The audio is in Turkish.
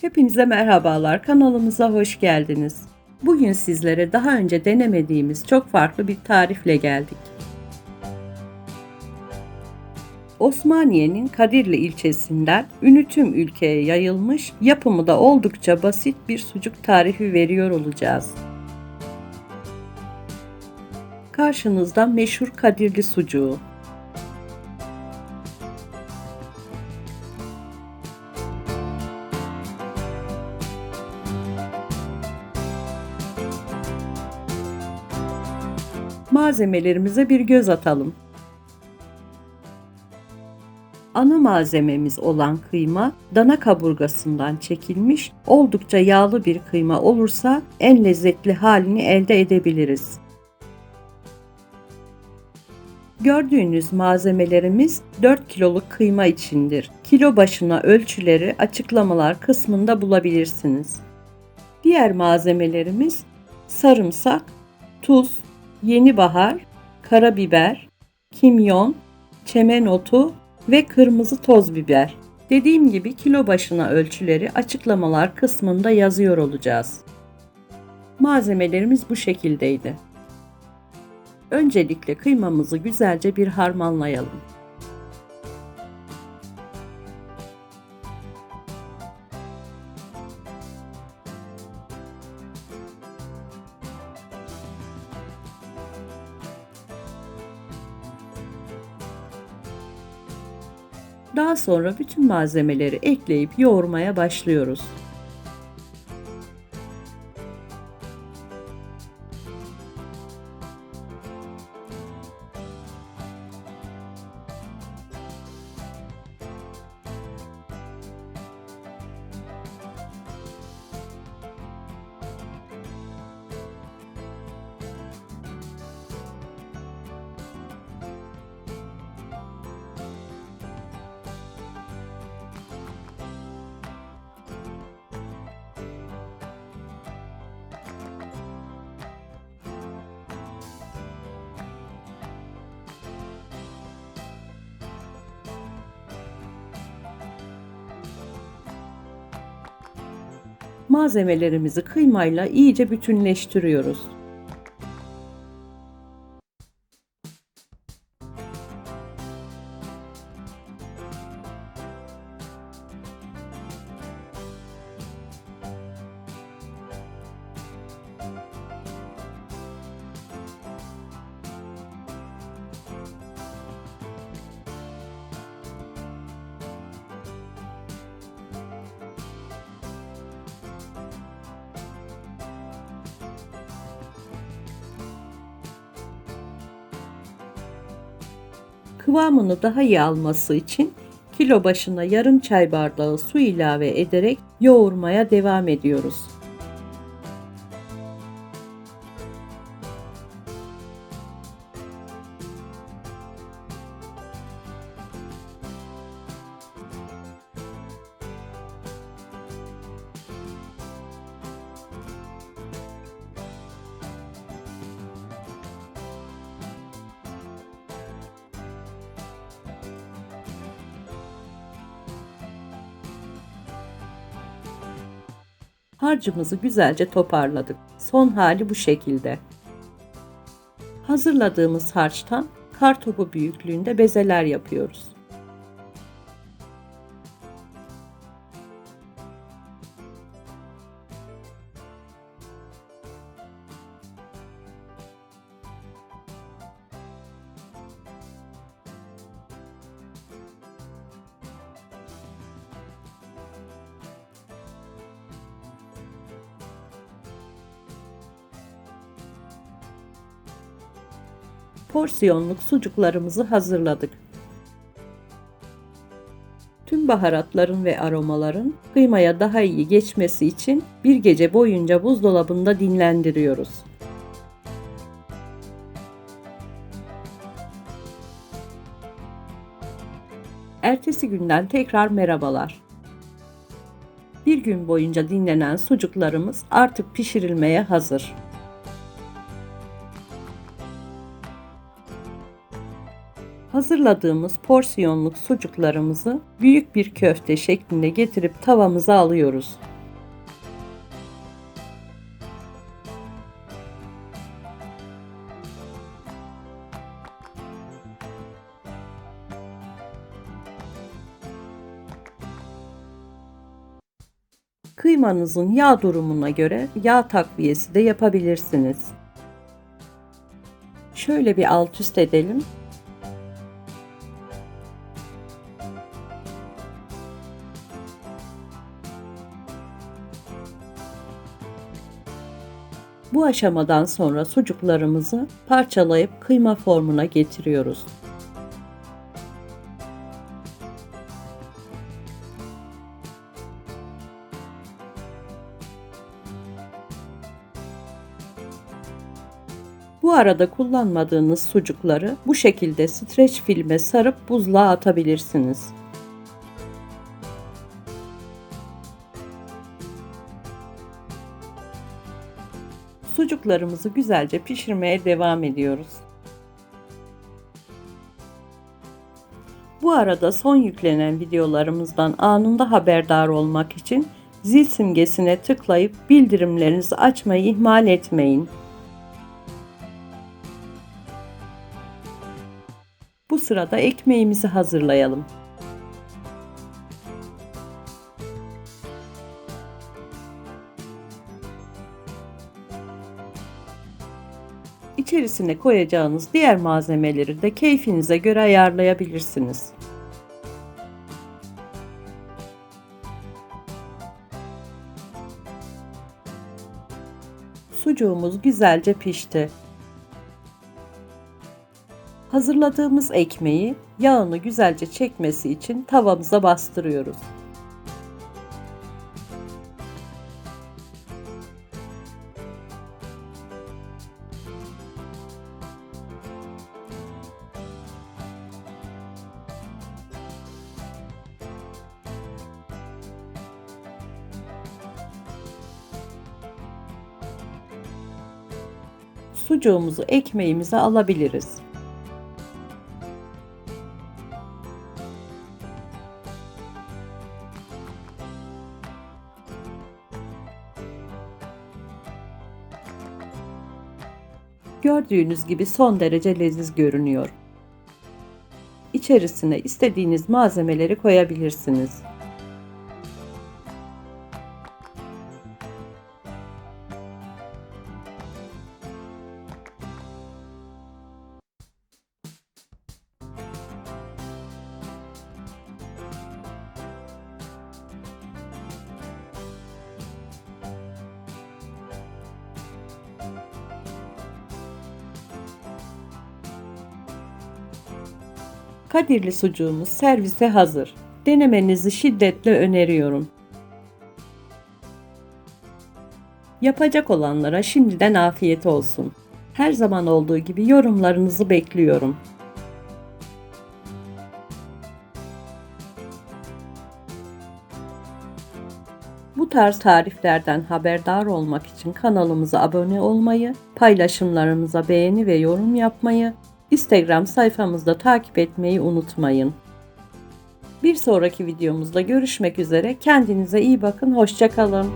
Hepinize merhabalar, kanalımıza hoş geldiniz. Bugün sizlere daha önce denemediğimiz çok farklı bir tarifle geldik. Osmaniye'nin Kadirli ilçesinden ünü tüm ülkeye yayılmış, yapımı da oldukça basit bir sucuk tarifi veriyor olacağız. Karşınızda meşhur Kadirli sucuğu. Malzemelerimize bir göz atalım. Ana malzememiz olan kıyma, dana kaburgasından çekilmiş, oldukça yağlı bir kıyma olursa en lezzetli halini elde edebiliriz. Gördüğünüz malzemelerimiz 4 kiloluk kıyma içindir. Kilo başına ölçüleri açıklamalar kısmında bulabilirsiniz. Diğer malzemelerimiz sarımsak, tuz, yeni bahar, karabiber, kimyon, çemen otu ve kırmızı toz biber. Dediğim gibi kilo başına ölçüleri açıklamalar kısmında yazıyor olacağız. Malzemelerimiz bu şekildeydi. Öncelikle kıymamızı güzelce bir harmanlayalım. Daha sonra bütün malzemeleri ekleyip yoğurmaya başlıyoruz. Malzemelerimizi kıymayla iyice bütünleştiriyoruz. Kıvamını daha iyi alması için kilo başına yarım çay bardağı su ilave ederek yoğurmaya devam ediyoruz. Harcımızı güzelce toparladık. Son hali bu şekilde. Hazırladığımız harçtan kartopu büyüklüğünde bezeler yapıyoruz. Porsiyonluk sucuklarımızı hazırladık. Tüm baharatların ve aromaların kıymaya daha iyi geçmesi için bir gece boyunca buzdolabında dinlendiriyoruz. Ertesi günden tekrar merhabalar. Bir gün boyunca dinlenen sucuklarımız artık pişirilmeye hazır. Hazırladığımız porsiyonluk sucuklarımızı büyük bir köfte şeklinde getirip tavamıza alıyoruz. Kıymanızın yağ durumuna göre yağ takviyesi de yapabilirsiniz. Şöyle bir alt üst edelim. Bu aşamadan sonra sucuklarımızı parçalayıp kıyma formuna getiriyoruz. Bu arada kullanmadığınız sucukları bu şekilde streç filme sarıp buzluğa atabilirsiniz. Sucuklarımızı güzelce pişirmeye devam ediyoruz. Bu arada son yüklenen videolarımızdan anında haberdar olmak için zil simgesine tıklayıp bildirimlerinizi açmayı ihmal etmeyin. Bu sırada ekmeğimizi hazırlayalım. İçerisine koyacağınız diğer malzemeleri de keyfinize göre ayarlayabilirsiniz. Sucuğumuz güzelce pişti. Hazırladığımız ekmeği yağını güzelce çekmesi için tavamıza bastırıyoruz. Sucuğumuzu ekmeğimize alabiliriz. Gördüğünüz gibi son derece leziz görünüyor. İçerisine istediğiniz malzemeleri koyabilirsiniz. Kadirli sucuğumuz servise hazır. Denemenizi şiddetle öneriyorum. Yapacak olanlara şimdiden afiyet olsun. Her zaman olduğu gibi yorumlarınızı bekliyorum. Bu tarz tariflerden haberdar olmak için kanalımıza abone olmayı, paylaşımlarımıza beğeni ve yorum yapmayı, Instagram sayfamızda takip etmeyi unutmayın. Bir sonraki videomuzda görüşmek üzere. Kendinize iyi bakın. Hoşça kalın.